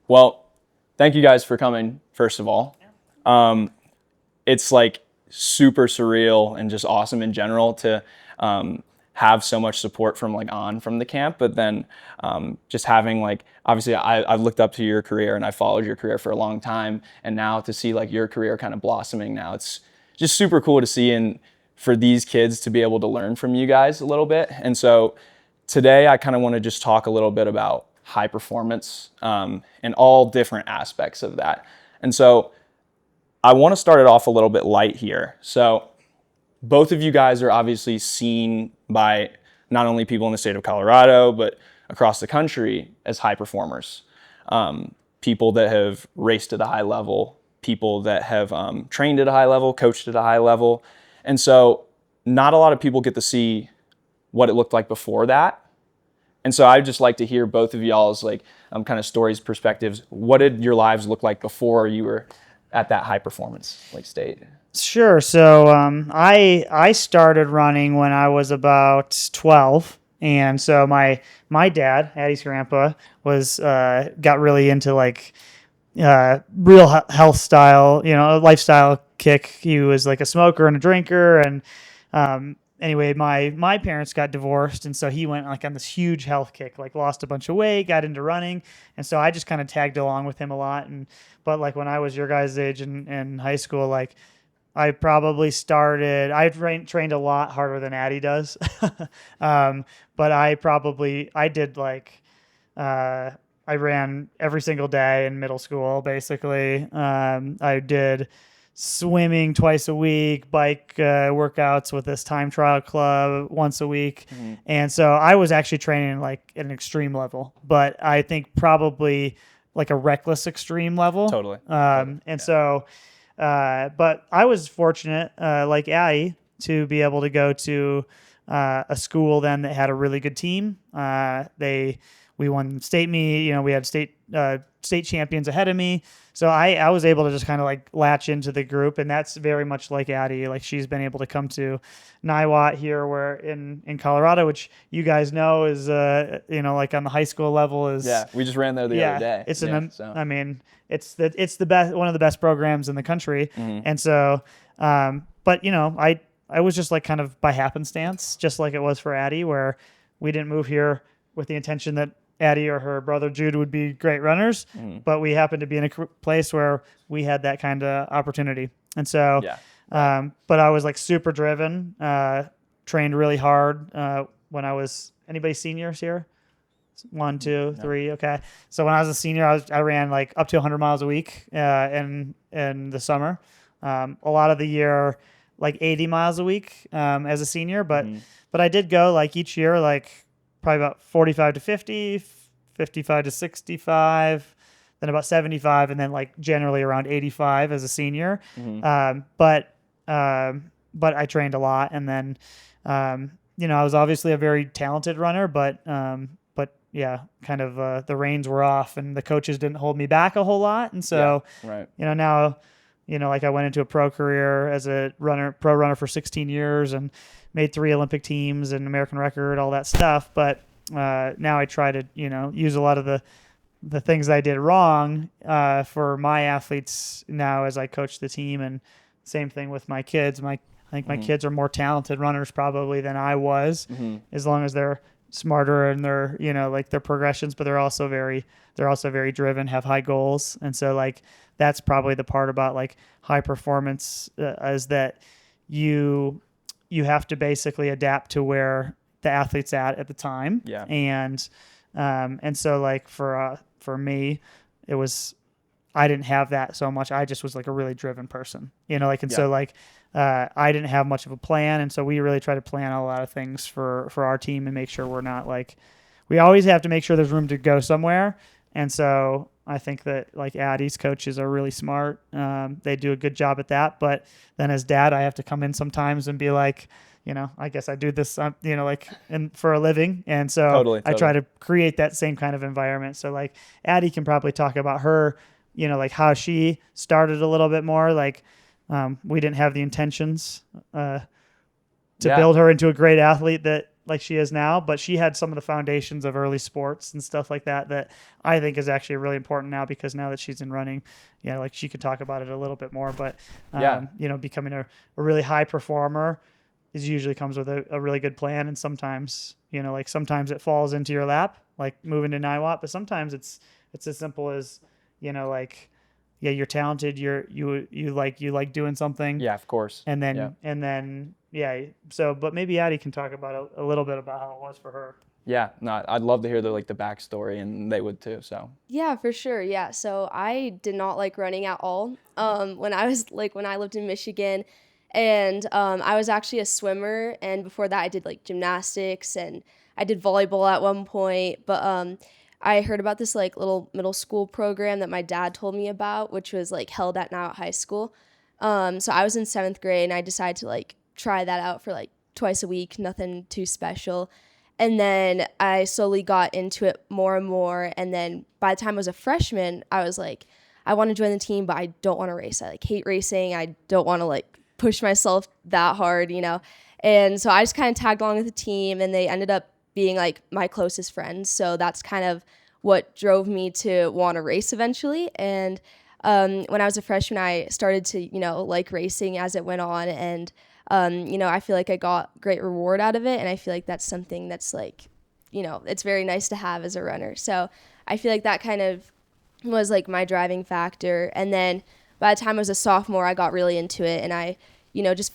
Well, thank you guys for coming, first of all. It's like super surreal and just awesome in general to have so much support from from the camp, but then just having obviously I've looked up to your career and I followed your career for a long time, and now to see your career kind of blossoming now, it's just super cool to see, and for these kids to be able to learn from you guys a little bit. And so today I kind of want to just talk a little bit about high performance and all different aspects of that. And so I want to start it off a little bit light here. So both of you guys are obviously seen by not only people in the state of Colorado, but across the country as high performers. People that have raced at a high level, people that have trained at a high level, coached at a high level. And so not a lot of people get to see what it looked like before that. And so I'd just like to hear both of y'all's kind of stories, perspectives. What did your lives look like before you were at that high performance state? Sure. So I started running when I was about 12, and so my dad, Addie's grandpa, was got really into real health style, lifestyle kick. He was like a smoker and a drinker, and anyway, my parents got divorced, and so he went on this huge health kick, lost a bunch of weight, got into running, and so I just kind of tagged along with him a lot. But when I was your guys' age in high school, I probably started. I trained a lot harder than Addie does, but I did I ran every single day in middle school, basically. I did swimming twice a week, bike workouts with this time trial club once a week. Mm-hmm. And so I was actually training at an extreme level, but I think probably a reckless extreme level. Totally. So, but I was fortunate, like Addie, to be able to go to a school then that had a really good team. We won state meet, we had state champions ahead of me. So I was able to just kind of latch into the group, and that's very much like Addie. She's been able to come to Niwot here, where in Colorado, which you guys know is on the high school level is. Yeah, we just ran there the other day. It's it's the best, one of the best programs in the country. Mm-hmm. And so, but I was just kind of by happenstance, just like it was for Addie, where we didn't move here with the intention that Addie or her brother Jude would be great runners, but we happened to be in a place where we had that kind of opportunity. And so, but I was super driven, trained really hard when I was, anybody seniors here? 1, 2, 3. Okay. So when I was a senior, I ran up to 100 miles a week in the summer. A lot of the year, 80 miles a week as a senior, but I did go each year, probably about 45 to 50, 55 to 65, then about 75, and then generally around 85 as a senior. Mm-hmm. But I trained a lot, and then I was obviously a very talented runner, but yeah, kind of the reins were off, and the coaches didn't hold me back a whole lot, and so now I went into a pro career as a pro runner for 16 years and made 3 Olympic teams and American record, all that stuff. But now I try to, use a lot of the things I did wrong for my athletes now as I coach the team. And same thing with my kids. I think my kids are more talented runners probably than I was, as long as they're smarter and they're, their progressions, but they're also very driven, have high goals. And so that's probably the part about high performance is that you have to basically adapt to where the athlete's at the time. Yeah. And so for me, it was, I didn't have that so much. I just was a really driven person, so I didn't have much of a plan. And so we really try to plan a lot of things for our team and make sure we're not we always have to make sure there's room to go somewhere. And so I think that Addie's coaches are really smart. They do a good job at that. But then as dad, I have to come in sometimes and be I guess I do this, for a living. And so totally. I try to create that same kind of environment. So Addie can probably talk about her, how she started a little bit more. We didn't have the intentions to build her into a great athlete that like she is now, but she had some of the foundations of early sports and stuff like that I think is actually really important now, because now that she's in running, like she could talk about it a little bit more. But becoming a really high performer is usually comes with a really good plan, and sometimes like sometimes it falls into your lap, like moving to NIWAT, but sometimes it's as simple as like, yeah, you're talented, you like doing something, Yeah, of course. and then so but maybe Addie can talk about a little bit about how it was for her. Yeah, no, I'd love to hear the backstory, and they would too. So Yeah, for sure. Yeah. So I did not like running at all. When I lived in Michigan, and I was actually a swimmer, and before that I did like gymnastics and I did volleyball at one point. But I heard about this like little middle school program that my dad told me about, which was like held at Now High School. So I was in 7th grade and I decided to like try that out for like twice a week, nothing too special. And then I slowly got into it more and more. And then by the time I was a freshman, I was like, I want to join the team, but I don't want to race. I like hate racing. I don't want to like push myself that hard, And so I just kind of tagged along with the team, and they ended up being like my closest friends. So that's kind of what drove me to want to race eventually. And when I was a freshman, I started to, like racing as it went on. And I feel like I got great reward out of it. And I feel like that's something that's like, it's very nice to have as a runner. So I feel like that kind of was like my driving factor. And then by the time I was a sophomore, I got really into it. And I, just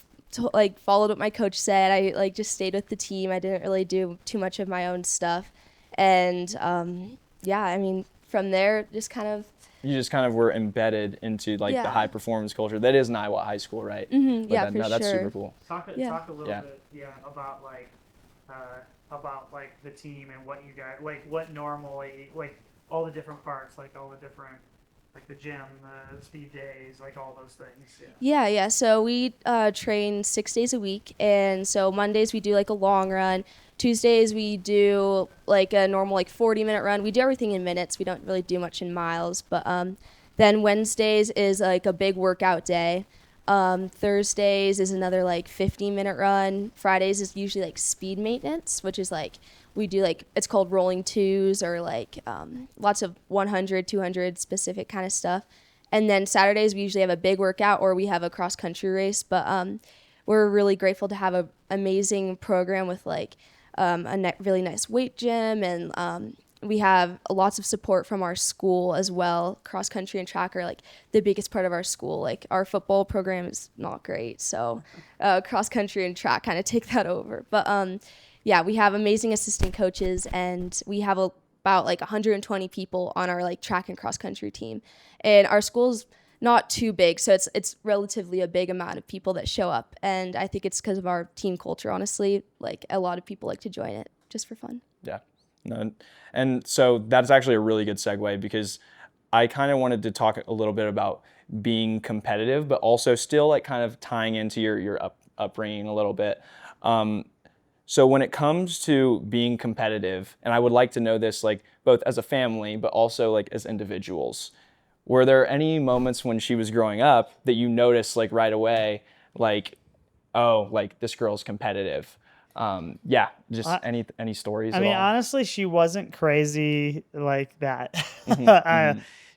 followed what my coach said. I like just stayed with the team. I didn't really do too much of my own stuff. And from there, just kind of. You just kind of were embedded into like the high performance culture that is NIWAT High School, right? Mm-hmm. Yeah, for sure. That's super cool. Talk a little bit, about like the team and what you guys like, what normally like all the different parts, like all the different like the gym, the speed days, like all those things. Yeah. So we train 6 days a week, and so Mondays we do like a long run. Tuesdays we do like a normal like 40-minute run. We do everything in minutes. We don't really do much in miles. But then Wednesdays is like a big workout day. Thursdays is another like 15-minute run. Fridays is usually like speed maintenance, which is like we do like it's called rolling twos or like lots of 100, 200 specific kind of stuff. And then Saturdays we usually have a big workout or we have a cross country race. But we're really grateful to have an amazing program with like really nice weight gym, and we have lots of support from our school as well. Cross country and track are like the biggest part of our school. Like our football program is not great, so cross country and track kind of take that over. But we have amazing assistant coaches, and we have about like 120 people on our like track and cross country team. And our school's not too big, so it's relatively a big amount of people that show up. And I think it's because of our team culture, honestly. Like a lot of people like to join it just for fun. Yeah. No, and so that's actually a really good segue, because I kind of wanted to talk a little bit about being competitive, but also still like kind of tying into your upbringing a little bit. So when it comes to being competitive, and I would like to know this like both as a family, but also like as individuals, were there any moments when she was growing up that you noticed like right away, like, oh, like this girl's competitive? Any stories? I mean, all? honestly, she wasn't crazy like that.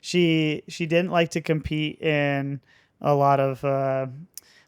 She didn't like to compete in a lot of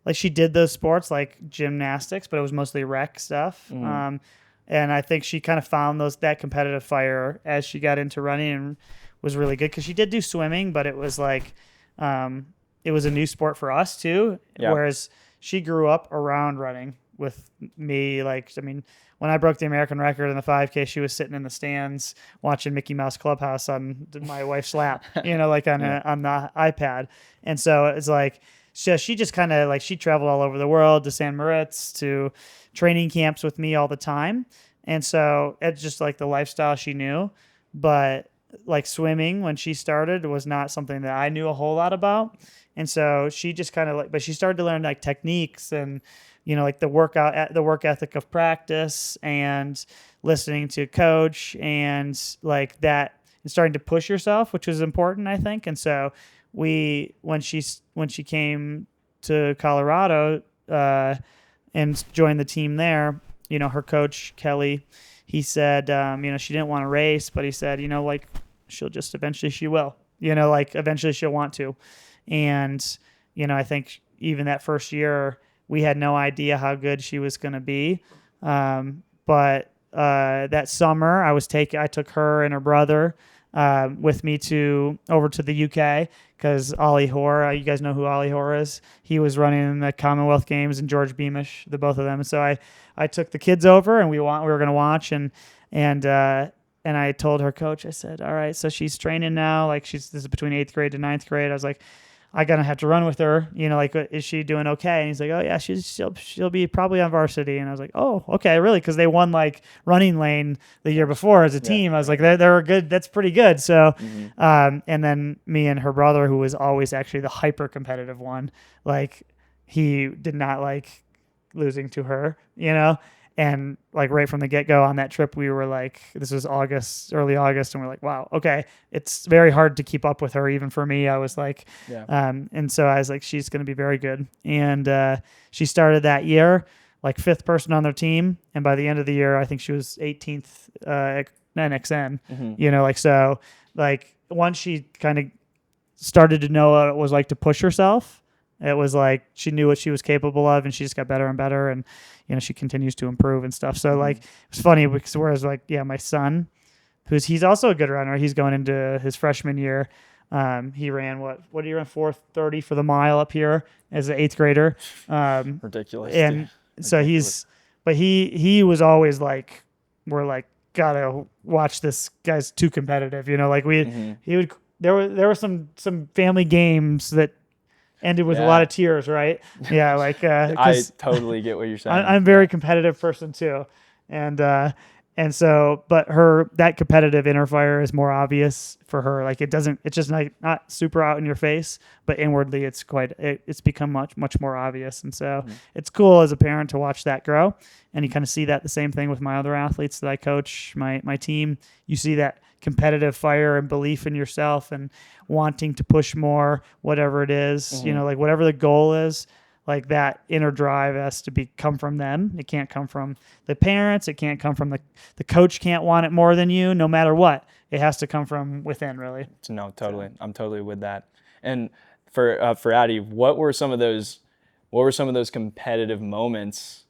like she did those sports like gymnastics, but it was mostly rec stuff. And I think she kind of found that competitive fire as she got into running, and was really good because she did do swimming, but it was like it was a new sport for us too. Yeah. Whereas she grew up around running with me. Like, I mean, when I broke the American record in the 5K, she was sitting in the stands watching Mickey Mouse Clubhouse on my wife's lap, like on the iPad. And so it's like, she just kind of like, she traveled all over the world to San Moritz, to training camps with me all the time. And so it's just like the lifestyle she knew. But like swimming when she started was not something that I knew a whole lot about. And so she just kind of like, but she started to learn like techniques and, like the work ethic of practice and listening to coach and like that, and starting to push yourself, which was important, I think. And so when she came to Colorado and joined the team there, her coach, Kelly, he said, she didn't want to race, but he said, like she will, like eventually she'll want to. And, I think even that first year, we had no idea how good she was going to be. But that summer, I took her and her brother with me over to the UK because Ollie Hoare, you guys know who Ollie Hoare is. He was running the Commonwealth Games and George Beamish, the both of them. And so I took the kids over and we were going to watch and I told her coach, I said, all right, so she's training now. Like this is between 8th grade to 9th grade. I was like, I gotta have to run with her. Like, is she doing okay? And he's like, oh yeah, she'll be probably on varsity. And I was like, oh, okay, really? Because they won like running lane the year before as a team. I was like, they're good. That's pretty good. So, and then me and her brother, who was always actually the hyper competitive one, like he did not like losing to her, And like right from the get-go on that trip, we were like, this was early August, and we're like, wow, okay, it's very hard to keep up with her. Even for me, I was like, and so I was like, she's going to be very good. And she started that year, like 5th person on their team. And by the end of the year, I think she was 18th NXN, so like once she kind of started to know what it was like to push herself, it was like she knew what she was capable of, and she just got better and better, and she continues to improve and stuff. So like it's funny because whereas like my son, he's also a good runner, he's going into his freshman year. He ran what did he run 4:30 for the mile up here as an 8th grader. Ridiculous. And so he was always like, we're like, gotta watch this guy's too competitive. Like there were some family games that ended with a lot of tears, right? Yeah, like I totally get what you're saying. I'm a very competitive person too, and so, but that competitive inner fire is more obvious for her. Like it's just not super out in your face, but inwardly it's become much more obvious. And so it's cool as a parent to watch that grow, and you kind of see that the same thing with my other athletes that I coach, my team. You see that competitive fire and belief in yourself and wanting to push more, whatever it is, like whatever the goal is, like that inner drive has to come from them. It can't come from the parents. It can't come from the coach can't want it more than you, no matter what. It has to come from within, really. No, totally. I'm totally with that. And for Addie, what were some of those competitive moments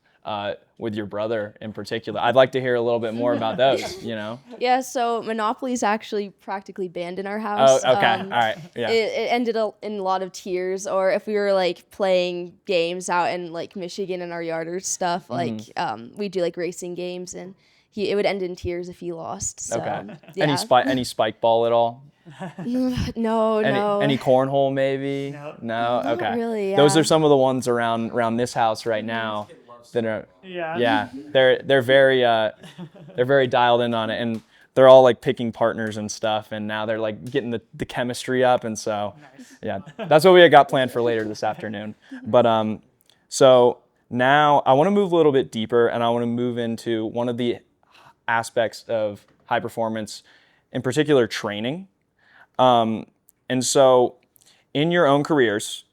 with your brother in particular? I'd like to hear a little bit more about those, Yeah, so Monopoly's actually practically banned in our house. Oh, okay. All right. Yeah. It ended in a lot of tears, or if we were like playing games out in like Michigan in our yard or stuff, like we do like racing games, and it would end in tears if he lost. So, okay. yeah. Any spike ball at all? No. Any cornhole maybe? No. Not Okay. really, yeah. Those are some of the ones around this house right now that are they're very dialed in on it, and they're all like picking partners and stuff, and now they're like getting the chemistry up, and so that's what we got planned for later this afternoon. But so now I want to move a little bit deeper, and I want to move into one of the aspects of high performance, in particular training. And so in your own careers,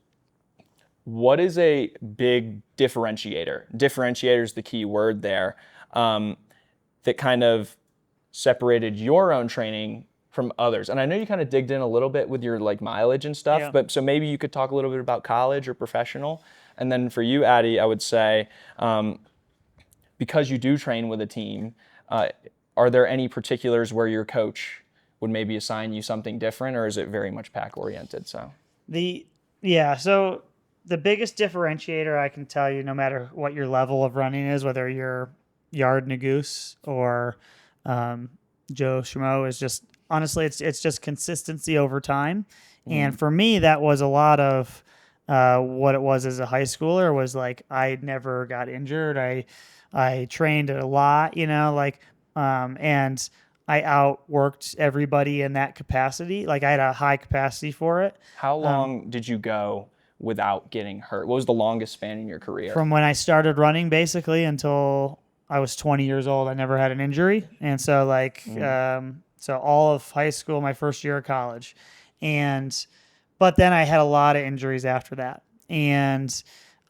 what is a big differentiator? Differentiator is the key word there, that kind of separated your own training from others. And I know you kind of digged in a little bit with your like mileage and stuff, but so maybe you could talk a little bit about college or professional. And then for you, Addie, I would say, because you do train with a team, are there any particulars where your coach would maybe assign you something different, or is it very much pack oriented? So the biggest differentiator I can tell you, no matter what your level of running is, whether you're Yard Nagoose or Joe Schmo, is just honestly, it's just consistency over time. And for me, that was a lot of what it was as a high schooler. Was like I never got injured. I trained a lot, and I outworked everybody in that capacity. Like I had a high capacity for it. How long did you go without getting hurt? What was the longest span in your career? From when I started running, basically, until I was 20 years old, I never had an injury. And so so all of high school, my first year of college. But then I had a lot of injuries after that. And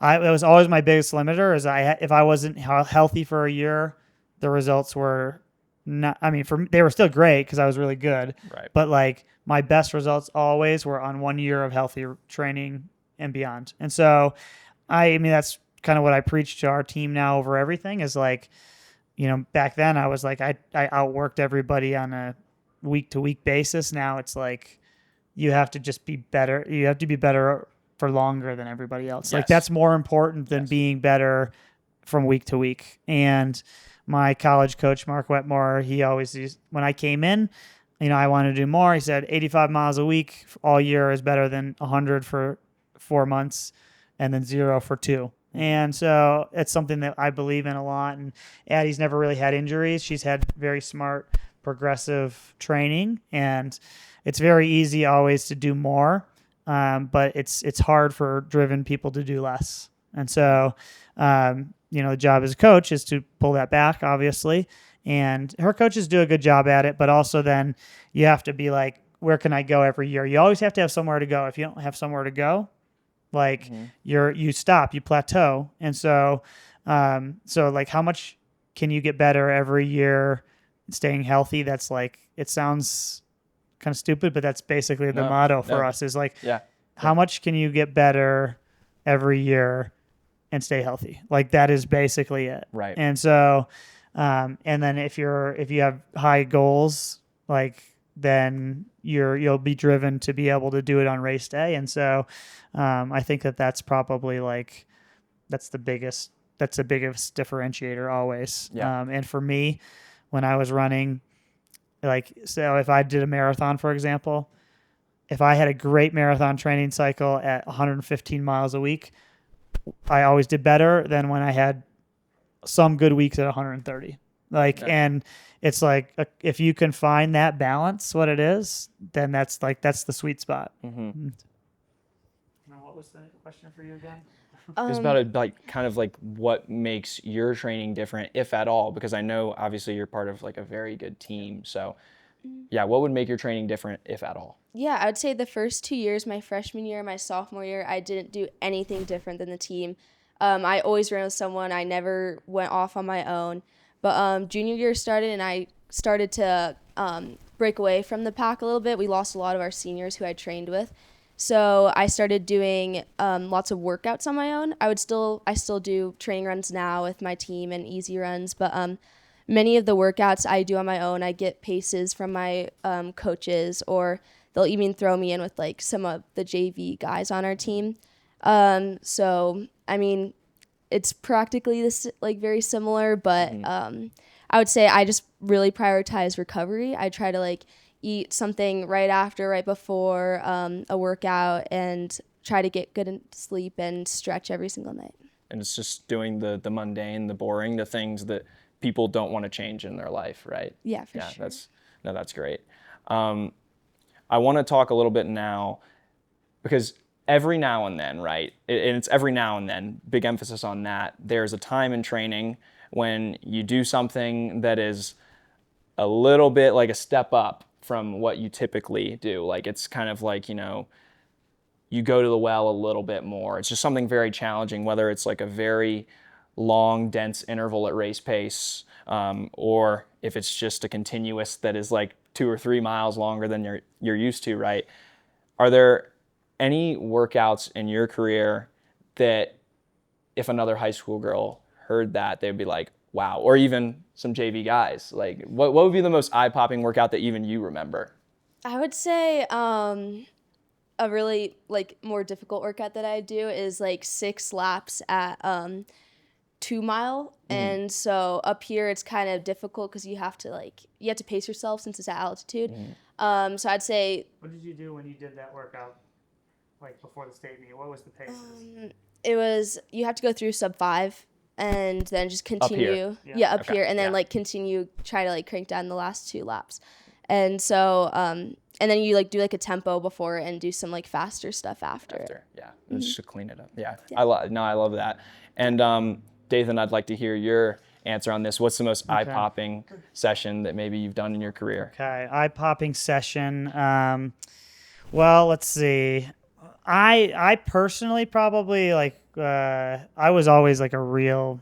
it was always my biggest limiter. Is if I wasn't healthy for a year, the results were not. I mean, they were still great because I was really good. Right. But like my best results always were on 1 year of healthy training and beyond. And so, I mean, that's kind of what I preach to our team now over everything. Is like, back then I was like I outworked everybody on a week to week basis. Now it's like you have to just be better. You have to be better for longer than everybody else. Yes. Like that's more important than being better from week to week. And my college coach, Mark Wetmore, he always used, when I came in, I wanted to do more. He said 85 miles a week all year is better than 100 for 4 months and then 0 for 2. And so it's something that I believe in a lot. And Addie's never really had injuries. She's had very smart, progressive training, and it's very easy always to do more. But it's hard for driven people to do less. And so, the job as a coach is to pull that back, obviously. And her coaches do a good job at it, but also then you have to be like, where can I go every year? You always have to have somewhere to go. If you don't have somewhere to go, like you stop, you plateau. And so like how much can you get better every year staying healthy? That's like, it sounds kind of stupid, but that's basically the motto for us is like, how much can you get better every year and stay healthy? Like that is basically it. Right. And so, and then if you have high goals, like then you'll be driven to be able to do it on race day. And so, I think that's probably like, that's the biggest differentiator always. Yeah. And for me, when I was running, like, so if I did a marathon, for example, if I had a great marathon training cycle at 115 miles a week, I always did better than when I had some good weeks at 130. And it's like, if you can find that balance, what it is, then that's the sweet spot. Mm-hmm. Now, what was the question for you again? It's about kind of like what makes your training different, if at all, because I know obviously you're part of like a very good team. So yeah, what would make your training different, if at all? Yeah, I would say the first 2 years, my freshman year, my sophomore year, I didn't do anything different than the team. I always ran with someone. I never went off on my own. But junior year started, and I started to break away from the pack a little bit. We lost a lot of our seniors who I trained with. So I started doing lots of workouts on my own. I still do training runs now with my team and easy runs, but many of the workouts I do on my own. I get paces from my coaches, or they'll even throw me in with like some of the JV guys on our team. So I mean, it's practically this like very similar, but I would say I just really prioritize recovery. I try to like eat something right after, right before a workout, and try to get good sleep and stretch every single night. And it's just doing the mundane, the boring, the things that people don't want to change in their life, right? Yeah, for sure. That's great. I want to talk a little bit now, because every now and then, right, and it's every now and then, big emphasis on that, there's a time in training when you do something that is a little bit like a step up from what you typically do. Like it's kind of like, you go to the well a little bit more. It's just something very challenging, whether it's like a very long, dense interval at race pace, or if it's just a continuous that is like 2 or 3 miles longer than you're used to, right? Are there any workouts in your career that if another high school girl heard that, they'd be like, wow, or even some JV guys, like what would be the most eye-popping workout that even you remember? I would say a really like more difficult workout that I do is like 6 laps at 2 mile. And so up here it's kind of difficult because you have to pace yourself since it's at altitude. So I'd say, what did you do when you did that workout, like before the state meet? What was the paces? it was, you have to go through sub 5 and then just continue Up here, up Okay. here, and then Yeah. like continue, try to like crank down the last 2 laps. And so and then you like do like a tempo before and do some like faster stuff after. Yeah, just to clean it up. Yeah, I love that. And Dathan, I'd like to hear your answer on this. What's the most eye-popping session that maybe you've done in your career? Okay, eye-popping session. Well, let's see. I personally probably like I was always like a real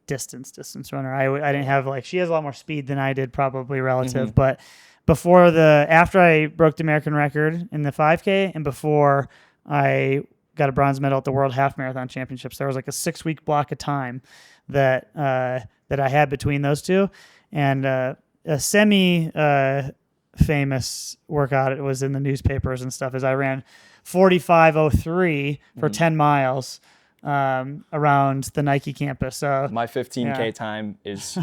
distance runner. I didn't have like, she has a lot more speed than I did, probably relative, but after I broke the American record in the 5K and before I got a bronze medal at the World Half Marathon Championships, there was like a 6-week block of time that I had between those two, and a semi famous workout, it was in the newspapers and stuff, is I ran 45:03 for 10 miles around the Nike campus. So My 15K Yeah. time is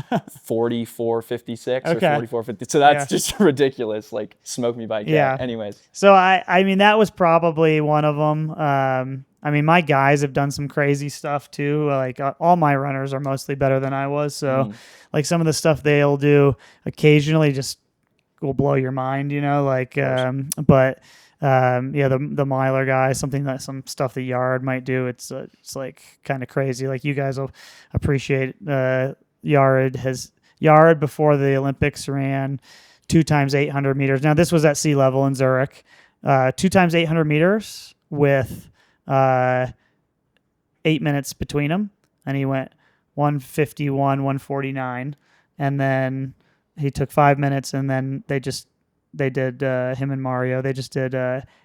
44:56 Okay. or 44:50. So that's Yeah. just ridiculous. Like smoke me bike. Yeah. Anyways. So I mean, that was probably one of them. I mean, my guys have done some crazy stuff too. Like all my runners are mostly better than I was. So like some of the stuff they'll do occasionally just will blow your mind, you know, like, but yeah, the miler guy, some stuff that Yard might do. It's like kind of crazy. Like you guys will appreciate, Yard before the Olympics ran 2 times 800 meters. Now this was at sea level in Zurich, 2 times 800 meters with 8 minutes between them. And he went 151, 149. And then he took 5 minutes, and then they did him and Mario. They just did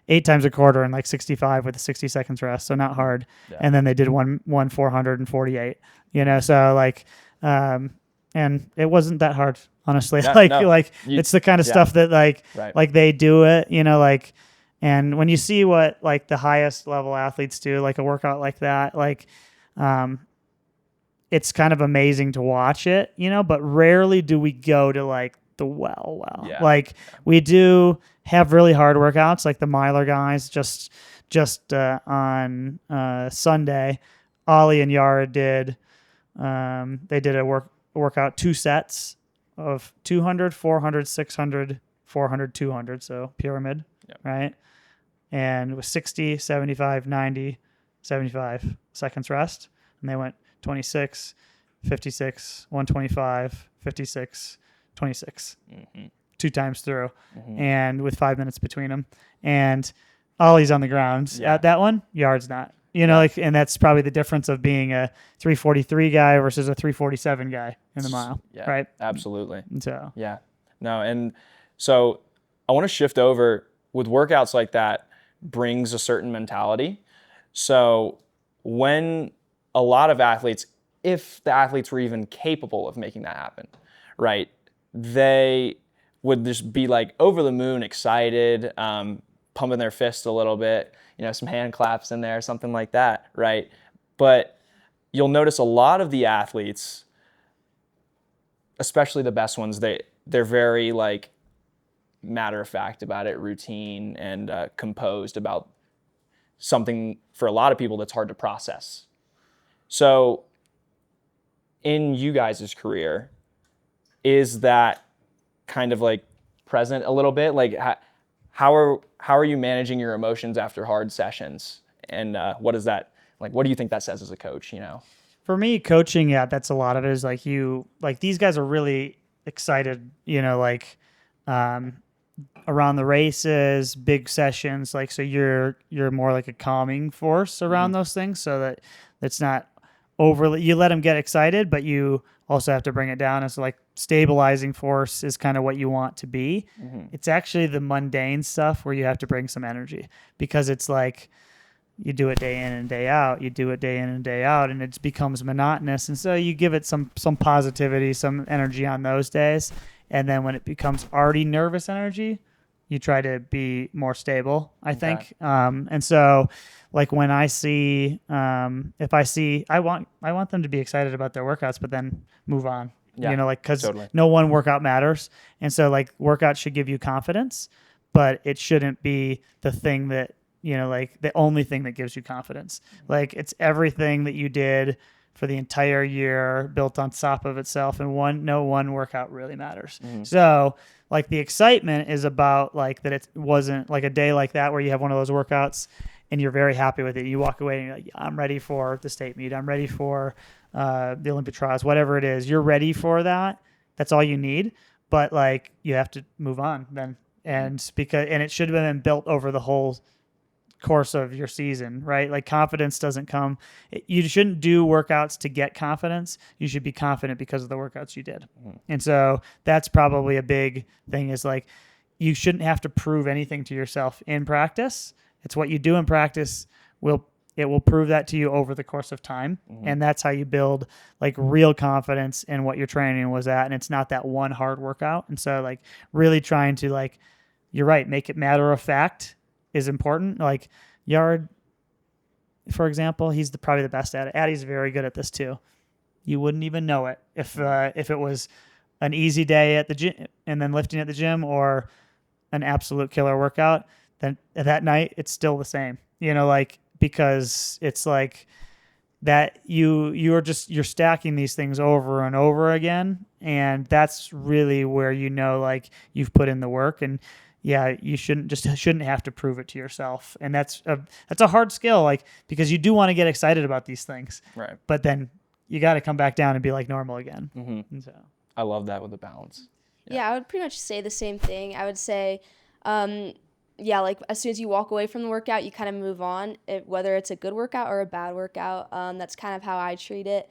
8 times a quarter in like 65 with 60 seconds rest. So not hard. Yeah. And then they did one 448, you know, so like, and it wasn't that hard, honestly. No, It's the kind of yeah. stuff that Right. like they do it, you know, like, and when you see what like the highest level athletes do, like a workout like that, like, it's kind of amazing to watch it, you know, but rarely do we go to like the well. Yeah. Like we do have really hard workouts, like the miler guys just on Sunday, Ollie and Yara did, they did a workout 2 sets of 200, 400, 600, 400, 200. So pyramid, Yep. right? And it was 60, 75, 90, 75 seconds rest. And they went 26, 56, 125, 56, 26, 2 times through, and with 5 minutes between them. And Ollie's on the ground Yeah. at that one, Yard's not. You know, like, and that's probably the difference of being a 343 guy versus a 347 guy in the mile, Yeah. right? Absolutely. And so, Yeah. No, and so I want to shift over with workouts like that brings a certain mentality. So when a lot of athletes, if the athletes were even capable of making that happen, right, they would just be like over the moon excited, pumping their fist a little bit, you know, some hand claps in there, something like that, right? But you'll notice a lot of the athletes, especially the best ones, they're very like matter of fact about it, routine, and composed about something for a lot of people that's hard to process. So in you guys' career, is that kind of like present a little bit? Like how are you managing your emotions after hard sessions? And what is that like? What do you think that says as a coach, you know? for me, coaching, yeah, that's a lot of it. Is like these guys are really excited, you know, like around the races, big sessions, like, so you're more like a calming force around those things, so that it's not overly, you let them get excited, but you also have to bring it down. It's like stabilizing force is kind of what you want to be. It's actually the mundane stuff where you have to bring some energy, because it's like you do it day in and day out, and it becomes monotonous. And so you give it some positivity, some energy on those days. And then when it becomes already nervous energy, you try to be more stable, I think. And so like when I see, if I see, I want them to be excited about their workouts, but then move on, Yeah, you know, like, cause totally. no one workout matters. And so like workout should give you confidence, but it shouldn't be the thing that, you know, like the only thing that gives you confidence. Like it's everything that you did for the entire year built on top of itself, and no one workout really matters. So like the excitement is about like that it wasn't like a day like that where you have one of those workouts and you're very happy with it. You walk away and you're like, I'm ready for the state meet. I'm ready for the Olympic trials, whatever it is. You're ready for that. That's all you need. But like you have to move on then. And it should have been built over the whole course of your season, right? Like confidence doesn't come. You shouldn't do workouts to get confidence. You should be confident because of the workouts you did. And so that's probably a big thing is like, you shouldn't have to prove anything to yourself in practice. It's what you do in practice it will prove that to you over the course of time. And that's how you build like real confidence in what your training was at. And it's not that one hard workout. And so like really trying to like, you're right, make it matter of fact is important. Like Yard, for example, he's probably the best at it. Addie's very good at this too. You wouldn't even know it if it was an easy day at the gym and then lifting at the gym or an absolute killer workout. Then that night it's still the same. Like because it's like that you're stacking these things over and over again, and that's really where like you've put in the work. And yeah, you shouldn't have to prove it to yourself. And that's a hard skill, like because you do want to get excited about these things, Right. But then you got to come back down and be like normal again. And so I love that with the balance. Yeah, I would pretty much say the same thing. I would say, like as soon as you walk away from the workout, you kind of move on, whether it's a good workout or a bad workout. That's kind of how I treat it.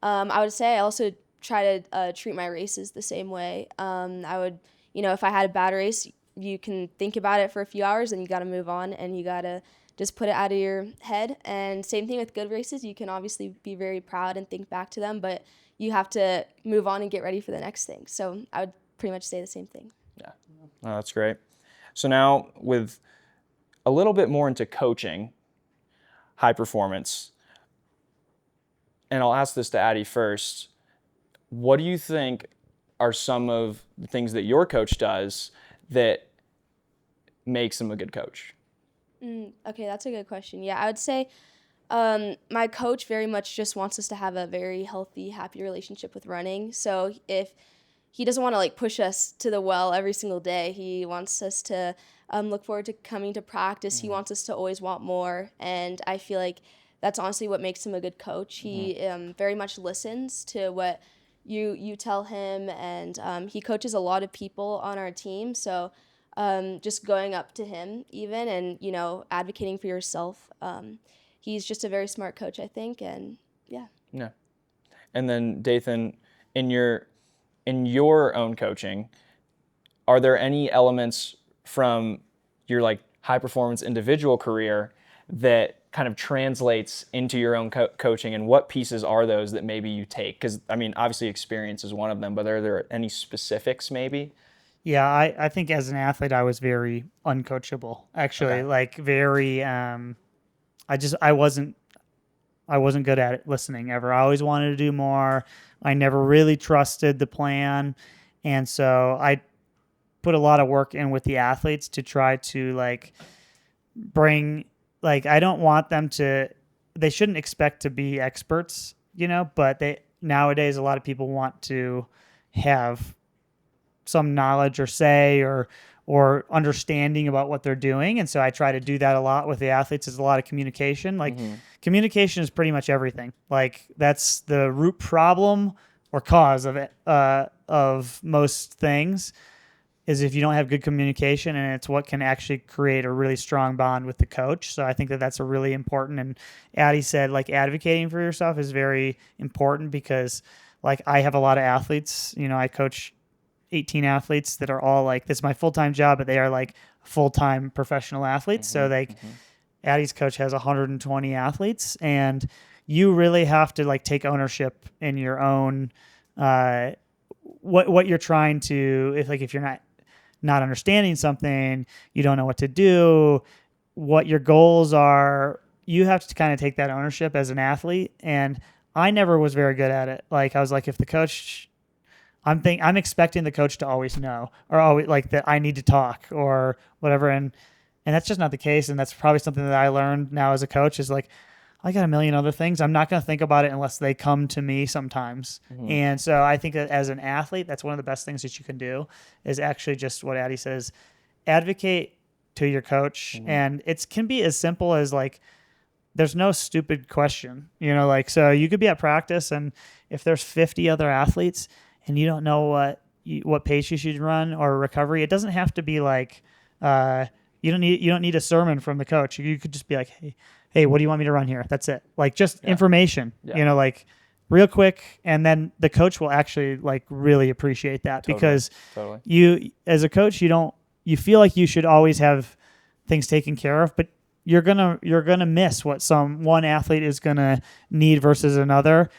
I would say I also try to treat my races the same way. I would, if I had a bad race, you can think about it for a few hours and you got to move on and you got to just put it out of your head. And same thing with good races. You can obviously be very proud and think back to them, but you have to move on and get ready for the next thing. So I would pretty much say the same thing. Yeah, oh, that's great. So now with a little bit more into coaching, high performance, and I'll ask this to Addie first, what do you think are some of the things that your coach does that makes him a good coach? Okay, that's a good question. Yeah, I would say my coach very much just wants us to have a very healthy, happy relationship with running. So if he doesn't want to like push us to the well every single day. He wants us to look forward to coming to practice. He wants us to always want more. And I feel like that's honestly what makes him a good coach. He very much listens to what you tell him. And he coaches a lot of people on our team. So just going up to him even and, advocating for yourself. He's just a very smart coach, I think. And yeah. Yeah. And then Dathan, in your own coaching, are there any elements from your like high performance individual career that kind of translates into your own coaching, and what pieces are those that maybe you take? Because I mean, obviously experience is one of them, but are there any specifics maybe? Yeah, I think as an athlete, I was very uncoachable. Actually, Okay. like very. I wasn't good at it, listening ever. I always wanted to do more. I never really trusted the plan, and so I put a lot of work in with the athletes to try to like bring. Like I don't want them to. They shouldn't expect to be experts, But nowadays a lot of people want to have some knowledge or say or understanding about what they're doing. And so I try to do that a lot with the athletes. Is a lot of communication. Like communication is pretty much everything. Like that's the root problem or cause of it, of most things, is if you don't have good communication, and it's what can actually create a really strong bond with the coach. So I think that that's a really important, and Addie said like advocating for yourself is very important, because like I have a lot of athletes, I coach 18 athletes that are all like, this is my full-time job, but they are like full-time professional athletes. So like Addie's coach has 120 athletes, and you really have to like take ownership in your own, what you're trying to, if you're not understanding something, you don't know what to do, what your goals are, you have to kind of take that ownership as an athlete. And I never was very good at it. Like I was like, if the coach, I'm expecting the coach to always know, or always like that I need to talk or whatever. And that's just not the case. And that's probably something that I learned now as a coach, is like, I got a million other things. I'm not going to think about it unless they come to me sometimes. And so I think that as an athlete, that's one of the best things that you can do, is actually just what Addie says, advocate to your coach. And it can be as simple as like, there's no stupid question, so you could be at practice, and if there's 50 other athletes and you don't know what pace you should run or recovery, it doesn't have to be like, You don't need a sermon from the coach. You could just be like, hey, what do you want me to run here? That's it. Like just information, Yeah. like real quick. And then the coach will actually like really appreciate that because Totally. you, as a coach, you feel like you should always have things taken care of, but you're gonna miss what one athlete is gonna need versus another.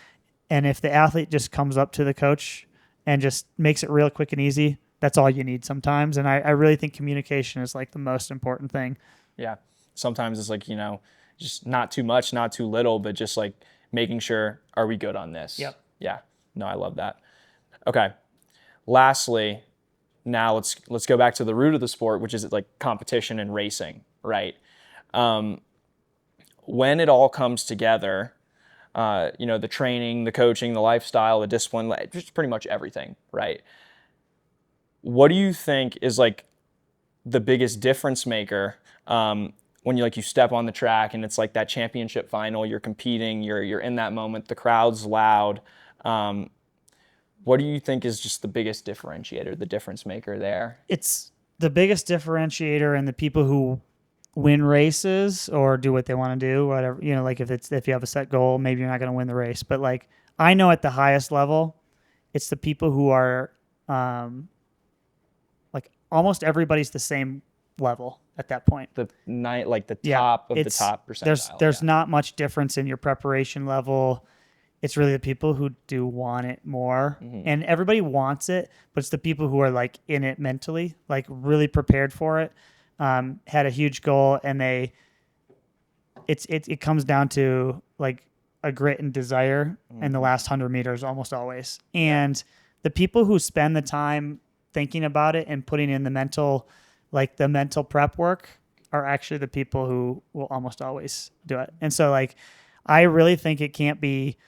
And if the athlete just comes up to the coach and just makes it real quick and easy, that's all you need sometimes. And I really think communication is like the most important thing. Yeah. Sometimes it's like, just not too much, not too little, but just like making sure, are we good on this? Yep. Yeah. No, I love that. Okay. Lastly, now let's go back to the root of the sport, which is like competition and racing, right? When it all comes together, the training, the coaching, the lifestyle, the discipline, just pretty much everything, right? What do you think is like the biggest difference maker when you step on the track and it's like that championship final, you're competing, you're in that moment, the crowd's loud. What do you think is just the biggest differentiator, the difference maker there? It's the biggest differentiator in the people who win races or do what they want to do, whatever, like if you have a set goal, maybe you're not going to win the race, but like I know at the highest level, it's the people who are like almost everybody's the same level at that point. The top of the top percentile. There's not much difference in your preparation level. It's really the people who do want it more. Mm-hmm. And everybody wants it, but it's the people who are like in it mentally, like really prepared for it, had a huge goal, and it comes down to like a grit and desire in the last 100 meters almost always. And the people who spend the time thinking about it and putting in the mental prep work are actually the people who will almost always do it. And so like, I really think it can't be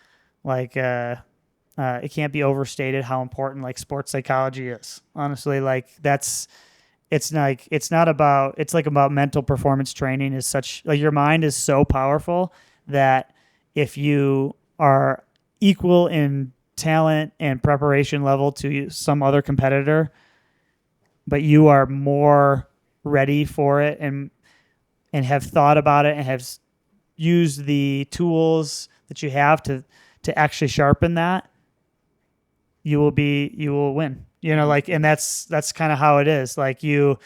like, it can't be overstated how important like sports psychology is. Honestly, like it's about mental performance training is such like your mind is so powerful that if you are equal in talent and preparation level to some other competitor, but you are more ready for it and have thought about it and have used the tools that you have to actually sharpen that, you will win. And that's kind of how it is. Like you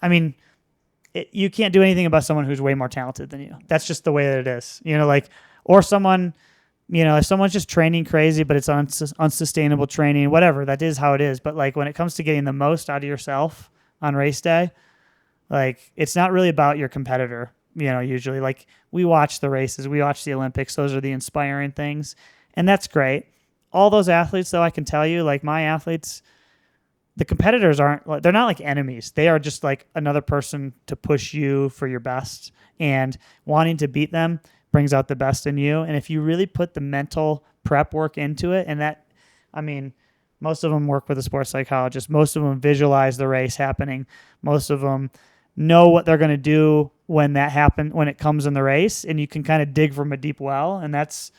can't do anything about someone who's way more talented than you. That's just the way that it is. Or someone, if someone's just training crazy, but it's unsustainable training, whatever, that is how it is. But like when it comes to getting the most out of yourself on race day, like it's not really about your competitor. Usually like we watch the races, we watch the Olympics. Those are the inspiring things. And that's great. All those athletes though, I can tell you, like my athletes, the competitors they're not like enemies. They are just like another person to push you for your best, and wanting to beat them brings out the best in you. And if you really put the mental prep work into it, and most of them work with a sports psychologist. Most of them visualize the race happening. Most of them know what they're going to do when it comes in the race, and you can kind of dig from a deep well. And that's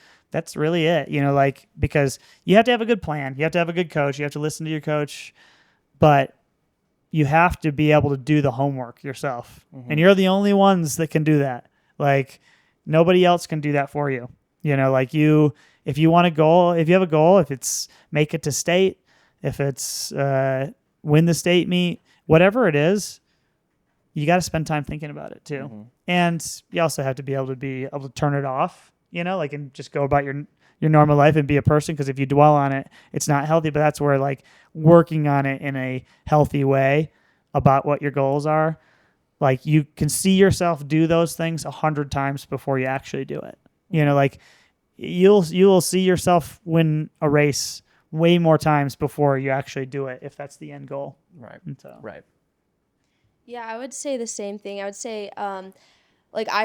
really it, because you have to have a good plan. You have to have a good coach. You have to listen to your coach, but you have to be able to do the homework yourself. Mm-hmm. And you're the only ones that can do that. Like nobody else can do that for you. If you want a goal, if you have a goal, if it's make it to state, if it's win the state meet, whatever it is, you got to spend time thinking about it too. Mm-hmm. And you also have to be able to turn it off, and just go about your normal life and be a person. Because if you dwell on it, it's not healthy. But that's where like working on it in a healthy way about what your goals are, like you can see yourself do those things 100 times before you actually do it. Like you will see yourself win a race way more times before you actually do it, if that's the end goal. Right. Right. Yeah, I would say the same thing. I would say, I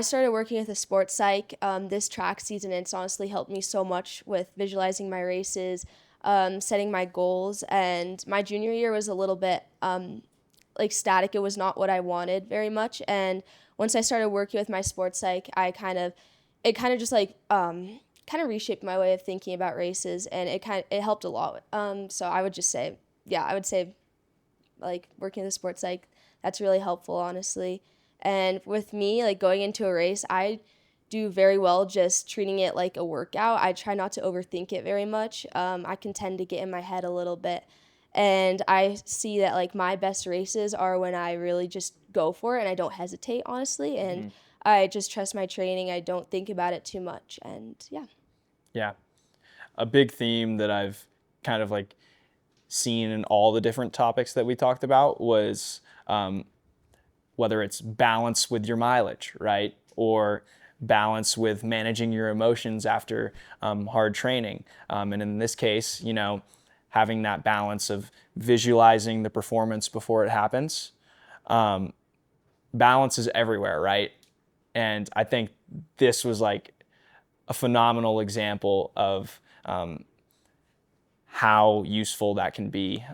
started working with a sports psych this track season, and it's honestly helped me so much with visualizing my races, setting my goals. And my junior year was a little bit static. It was not what I wanted very much. And once I started working with my sports psych, it kind of reshaped my way of thinking about races, and it helped a lot. So I would say like working with a sports psych, that's really helpful, honestly. And with me, like going into a race, I do very well just treating it like a workout. I try not to overthink it very much. I can tend to get in my head a little bit. And I see that like my best races are when I really just go for it and I don't hesitate, honestly. And I just trust my training. I don't think about it too much. And yeah. Yeah. A big theme that I've kind of like seen in all the different topics that we talked about was whether it's balance with your mileage, right? Or balance with managing your emotions after hard training. And in this case, you know, having that balance of visualizing the performance before it happens. Balance is everywhere, right? And I think this was like a phenomenal example of how useful that can be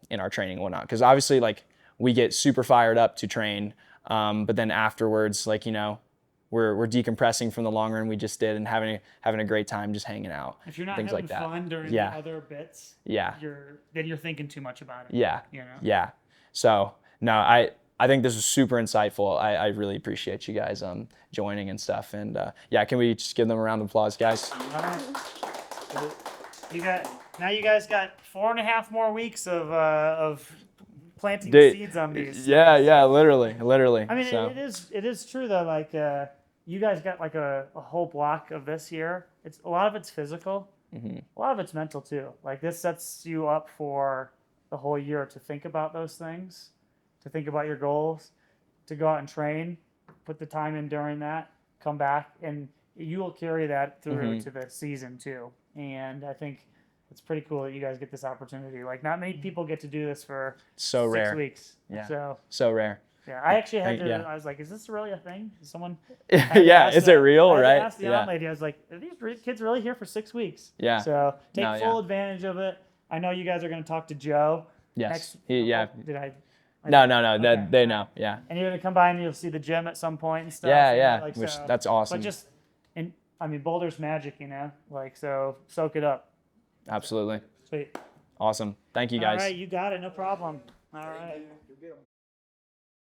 in our training and whatnot. Because obviously, like, we get super fired up to train, but then afterwards, like, you know, we're decompressing from the long run we just did and having a great time just hanging out. If you're not things having like that. fun during Yeah. the other bits, Yeah. then you're thinking too much about it. Yeah. You know? Yeah. So no, I think this was super insightful. I really appreciate you guys joining and stuff. And yeah, can we just give them a round of applause, guys? All right. So you guys got 4.5 more weeks of planting seeds on these. Yeah, literally. I mean, So, it is true though. Like you guys got like a whole block of this year. It's a lot of it's physical, a lot of it's mental too. Like this sets you up for the whole year to think about those things, to think about your goals, to go out and train, put the time in during that, come back, and you will carry that through to the season too. And I think it's pretty cool that you guys get this opportunity. Like not many people get to do this for so 6 rare. weeks. Yeah. So So rare. yeah, I actually had to. Yeah. I was like, "Is this really a thing?" Someone. I had to Yeah, ask is it real, I had to right? ask the Yeah. lady. I was like, "Are these kids really here for 6 weeks?" Yeah. So take No, full yeah. advantage of it. I know you guys are going to talk to Joe. Yes. Next, Yeah. Did I? No. Okay. They know. Yeah. And you're going to come by and you'll see the gym at some point and stuff. Yeah. and Yeah. like, Which so- that's awesome. But just, and I mean, Boulder's magic, you know. Like so, soak it up. Absolutely. Sweet. Awesome. Thank you guys. All right, you got it. No problem. All right.